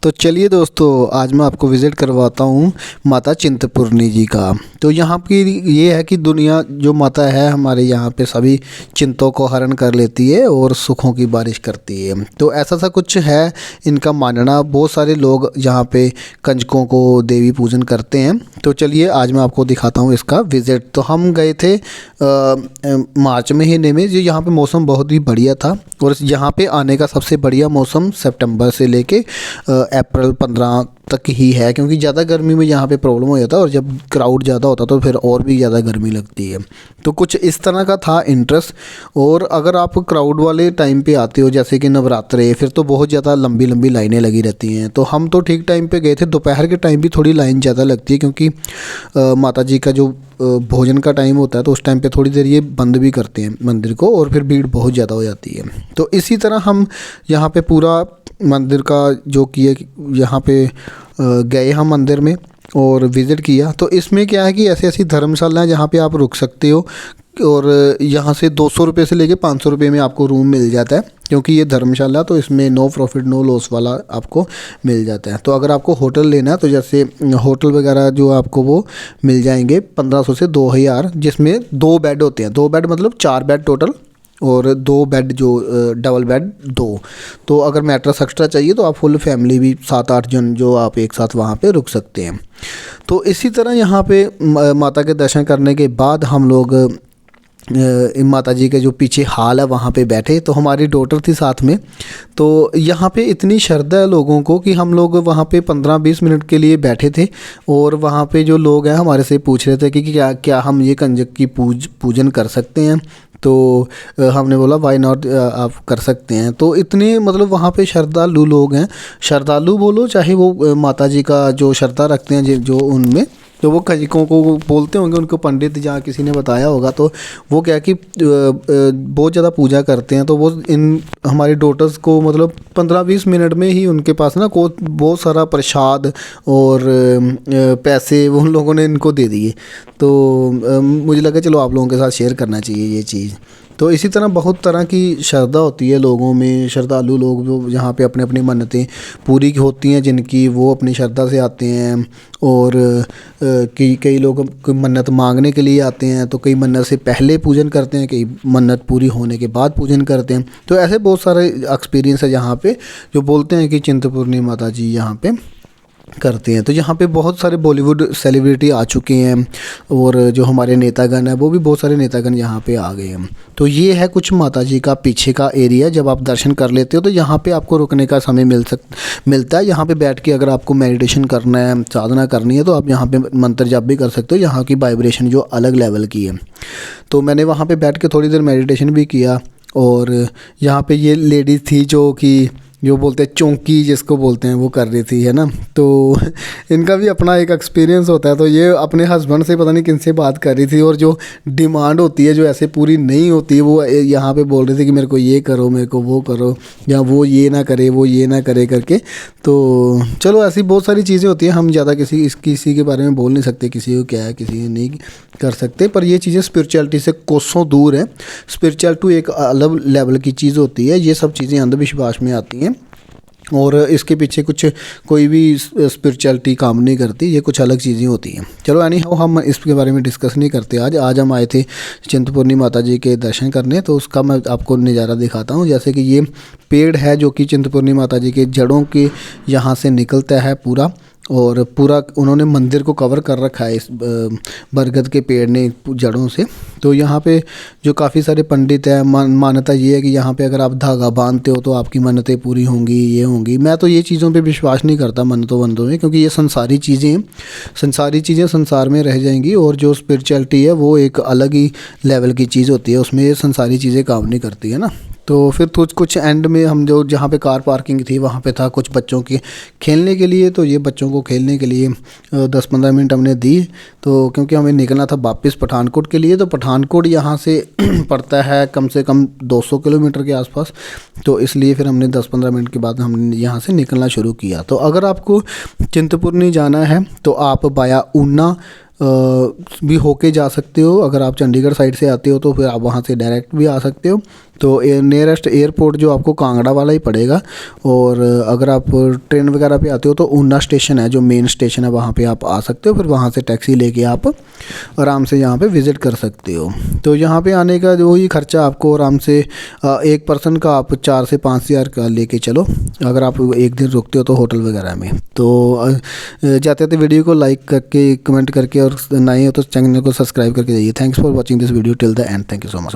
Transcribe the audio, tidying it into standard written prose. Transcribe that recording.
तो चलिए दोस्तों, आज मैं आपको विज़िट करवाता हूँ माता चिंतपूर्णी जी का। तो यहाँ की ये है कि दुनिया जो माता है हमारे यहाँ पे सभी चिंतों को हरण कर लेती है और सुखों की बारिश करती है। तो ऐसा सा कुछ है इनका मानना। बहुत सारे लोग यहाँ पे कंजकों को देवी पूजन करते हैं। तो चलिए आज मैं आपको दिखाता हूँ इसका विज़िट। तो हम गए थे मार्च महीने में, जो यहाँ पे मौसम बहुत ही बढ़िया था। और यहाँ पे आने का सबसे बढ़िया मौसम सितंबर से लेके अप्रैल 15 तक ही है, क्योंकि ज़्यादा गर्मी में यहाँ पे प्रॉब्लम हो जाता है और जब क्राउड ज़्यादा होता तो फिर और भी ज़्यादा गर्मी लगती है। तो कुछ इस तरह का था इंटरेस्ट। और अगर आप क्राउड वाले टाइम पे आते हो जैसे कि नवरात्रे, फिर तो बहुत ज़्यादा लंबी लंबी लाइनें लगी रहती हैं। तो हम तो ठीक टाइम पे गए थे। दोपहर के टाइम भी थोड़ी लाइन ज़्यादा लगती है, क्योंकि माता जी का जो भोजन का टाइम होता है तो उस टाइम पे थोड़ी देर ये बंद भी करते हैं मंदिर को, और फिर भीड़ बहुत ज़्यादा हो जाती है। तो इसी तरह हम यहाँ पे पूरा मंदिर का जो किए, यहाँ पे गए हम मंदिर में और विज़िट किया। तो इसमें क्या है कि ऐसी ऐसी धर्मशाला है जहाँ पे आप रुक सकते हो, और यहाँ से 200 रुपये से लेके 500 रुपये में आपको रूम मिल जाता है, क्योंकि ये धर्मशाला तो इसमें नो प्रॉफिट नो लॉस वाला आपको मिल जाता है। तो अगर आपको होटल लेना है तो जैसे होटल वगैरह जो आपको वो मिल जाएंगे 1500 से 2000, जिसमें 2 बेड होते हैं। 2 बेड मतलब 4 बेड टोटल, और 2 बेड जो डबल बेड 2। तो अगर मैट्रेस एक्स्ट्रा चाहिए तो आप फुल फैमिली भी 7-8 जन जो आप एक साथ वहाँ पे रुक सकते हैं। तो इसी तरह यहाँ पे माता के दर्शन करने के बाद हम लोग माता जी के जो पीछे हाल है वहाँ पे बैठे। तो हमारी डॉटर थी साथ में। तो यहाँ पे इतनी श्रद्धा है लोगों को कि हम लोग वहाँ पे 15-20 मिनट के लिए बैठे थे, और वहाँ पे जो लोग हैं हमारे से पूछ रहे थे कि क्या क्या हम ये कंजक की पूजन कर सकते हैं। तो हमने बोला वाई नॉट, आप कर सकते हैं। तो इतने मतलब वहाँ पे श्रद्धालु लोग हैं। श्रद्धालु बोलो चाहे वो माता जी का जो श्रद्धा रखते हैं जो उनमें, तो वो कंजकों को बोलते होंगे, उनको पंडित जहाँ किसी ने बताया होगा। तो वो क्या कि बहुत ज़्यादा पूजा करते हैं। तो वो इन हमारी डॉटर्स को मतलब 15-20 मिनट में ही उनके पास ना को बहुत सारा प्रसाद और पैसे उन लोगों ने इनको दे दिए। तो मुझे लगा चलो आप लोगों के साथ शेयर करना चाहिए ये चीज़। तो इसी तरह बहुत तरह की श्रद्धा होती है लोगों में। श्रद्धालु लोग जो यहाँ पे अपने अपनी मन्नतें पूरी होती हैं जिनकी, वो अपनी श्रद्धा से आते हैं। और कई लोग मन्नत मांगने के लिए आते हैं, तो कई मन्नत से पहले पूजन करते हैं, कई मन्नत पूरी होने के बाद पूजन करते हैं। तो ऐसे बहुत सारे एक्सपीरियंस है यहाँ पे, जो बोलते हैं कि चिंतपूर्णी माता जी यहाँ पे करते हैं। तो यहाँ पे बहुत सारे बॉलीवुड सेलिब्रिटी आ चुके हैं, और जो हमारे नेतागण हैं वो भी बहुत सारे नेतागण यहाँ पे आ गए हैं। तो ये है कुछ माता जी का पीछे का एरिया। जब आप दर्शन कर लेते हो तो यहाँ पे आपको रुकने का समय मिलता है। यहाँ पे बैठ के अगर आपको मेडिटेशन करना है, साधना करनी है, तो आप यहाँ पे मंत्र जाप भी कर सकते हो। यहाँ की वाइब्रेशन जो अलग लेवल की है। तो मैंने वहाँ पर बैठ के थोड़ी देर मेडिटेशन भी किया। और यहाँ पर ये लेडीज़ थी जो बोलते हैं चौंकी जिसको बोलते हैं, वो कर रही थी, है ना। तो इनका भी अपना एक एक्सपीरियंस होता है। तो ये अपने हस्बैंड से पता नहीं किन से बात कर रही थी, और जो डिमांड होती है जो ऐसे पूरी नहीं होती, वो यहाँ पे बोल रही थी कि मेरे को ये करो, मेरे को वो करो, या वो ये ना करे, वो ये ना करे करके। तो चलो ऐसी बहुत सारी चीज़ें होती हैं। हम ज़्यादा किसी के बारे में बोल नहीं सकते, किसी को क्या है किसी को नहीं कर सकते। पर ये चीज़ें स्पिरिचुअलिटी से कोसों दूर है। स्पिरिचुअलिटी एक अलग लेवल की चीज़ होती है। ये सब चीज़ें अंधविश्वास में आती हैं, और इसके पीछे कोई भी स्पिरिचुअलिटी काम नहीं करती। ये कुछ अलग चीज़ें होती हैं। चलो एनी हाउ हम इसके बारे में डिस्कस नहीं करते। आज हम आए थे चिंतपूर्णी माता जी के दर्शन करने। तो उसका मैं आपको नज़ारा दिखाता हूँ। जैसे कि ये पेड़ है जो कि चिंतपूर्णी माता जी के जड़ों के यहाँ से निकलता है पूरा, और पूरा उन्होंने मंदिर को कवर कर रखा है इस बरगद के पेड़ ने जड़ों से। तो यहाँ पे जो काफ़ी सारे पंडित हैं, मान्यता ये है कि यहाँ पे अगर आप धागा बांधते हो तो आपकी मन्नतें पूरी होंगी, ये होंगी। मैं तो ये चीज़ों पे विश्वास नहीं करता मन्नतों में, क्योंकि ये संसारी चीज़ें संसार में रह जाएंगी। और जो स्पिरिचुअलिटी है वो एक अलग ही लेवल की चीज़ होती है, उसमें ये संसारी चीज़ें काम नहीं करती है ना। तो फिर कुछ एंड में हम जो जहाँ पे कार पार्किंग थी वहाँ पे था कुछ बच्चों के खेलने के लिए। तो ये बच्चों को खेलने के लिए 10-15 मिनट हमने दी। तो क्योंकि हमें निकलना था वापस पठानकोट के लिए। तो पठानकोट यहाँ से पड़ता है कम से कम 200 किलोमीटर के आसपास। तो इसलिए फिर हमने 10-15 मिनट के बाद हमने यहाँ से निकलना शुरू किया। तो अगर आपको चिंतपूर्णी जाना है तो आप बाया ऊना भी होके जा सकते हो। अगर आप चंडीगढ़ साइड से आते हो तो फिर आप वहाँ से डायरेक्ट भी आ सकते हो। तो नियरेस्ट एयरपोर्ट जो आपको कांगड़ा वाला ही पड़ेगा। और अगर आप ट्रेन वगैरह पे आते हो तो ऊना स्टेशन है जो मेन स्टेशन है, वहाँ पे आप आ सकते हो। फिर वहाँ से टैक्सी लेके आप आराम से यहाँ पे विज़िट कर सकते हो। तो यहाँ पे आने का जो ही खर्चा आपको आराम से एक पर्सन का आप 4 से 5 हज़ार का लेके चलो, अगर आप एक दिन रुकते हो तो होटल वगैरह में। तो जाते जाते वीडियो को लाइक करके, कमेंट करके, और नए हो तो चैनल को सब्सक्राइब करके जाइए। Thanks for watching this video till the end. Thank you so much.